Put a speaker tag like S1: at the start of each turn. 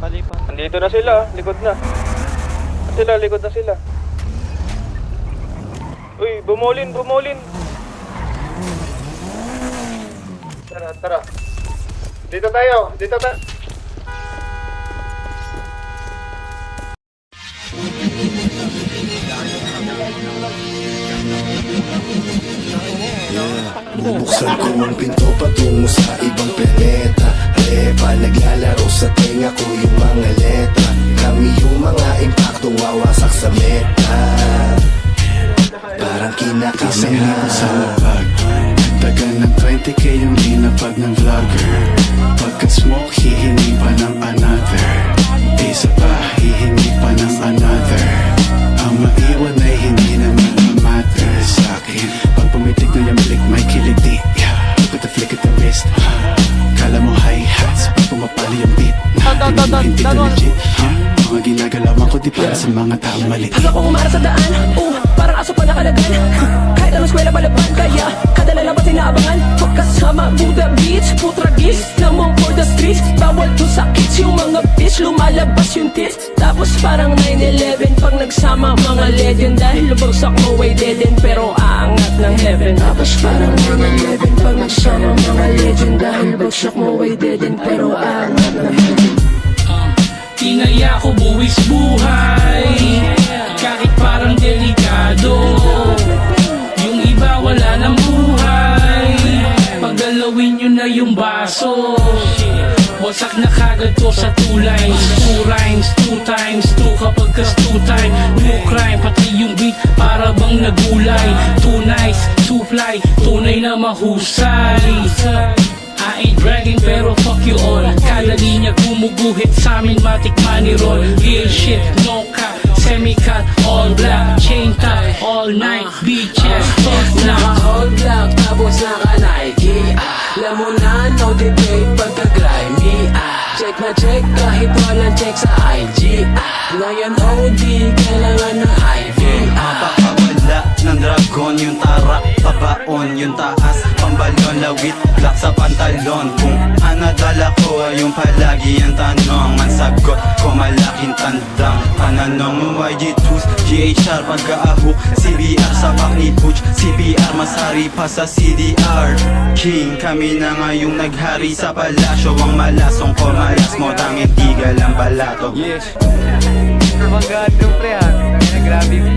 S1: Palipan.
S2: Andito na sila, likod na. Likod na sila. Uy, bumulin. Tara. Dito tayo.
S3: Bubuksan ko ang pinto patungo sa ibang planeta. Reba, naglalaro sa tenga ko yung mga letra. Kami yung mga impacto wawasak sa meta. Parang kinakasama
S4: sa lapag. Tagal ng 20k yung linapag ng vlogger. Pagka-smoke, hihingi pa ng another. Isa pa, hihingi pa ng another. Ang maiwan ay hindi naman matter sa'kin. Pag pumitik na yung balik, may kiliti. Look at the flick at the wrist. Kala mo hi-hats, pag pumapali yung beat. Hindi na legit. Mga ginagalawan ko di para sa mga taong mali.
S5: Aga ko umara sa daan, parang aso pa nakalagan. Kahit anong eskwela palaban, kaya kada lalabas ay naabangan. Pagkasama, Buddha Beats, putragis, lamang for the streets. Bawal to sa kids, yung mga bitch, lumalabas yung tits. Tapos parang 9-11, pag nagsama mga legend. Dahil lubagsak mo ay dead end, pero aangat ng heaven. Tapos parang 9-11, pag nagsama mga legend. Dahil lubagsak mo ay dead end, pero aangat ng heaven.
S6: Tinaya ko buwis buhay, kahit parang delikado. Yung iba wala ng buhay, paggalawin nyo na yung baso. Wasak na kagad to sa 2 lines, 2 rhymes, 2 times 2 kapag kas 2 time. No crime, pati yung beat para bang nagulay. Too nice, too fly, tunay na mahusay. I ain't bragging pero fuck you all. Kada linya gumuguhit sa amin, matik money roll. Real shit, no cap, semi-cut, all black, chain top, all night, beaches, fuck now.
S5: All black, tapos naka-Nike. Alam mo na, no debate pagka-grimy. Check na check kahit walang check sa IG. Ngayon OD, kailangan ng IV.
S7: Mapapawala ng dragon yung tarak, pabaon yung taas, pambalon, lawit, black sa pantalon. Kung anadala ko ay yung palagi ang tanong. Ang sagot ko malaking tandang pananong. YG2s, GHR pagkaahok, CBR sa ni Butch, CBR masari pa sa CDR. King kami na ngayong naghari sa palasyo. Ang malasong ko malas mo, tanging tigal ang balato.
S2: Yes. Banggaan yung pre ha. Grabe.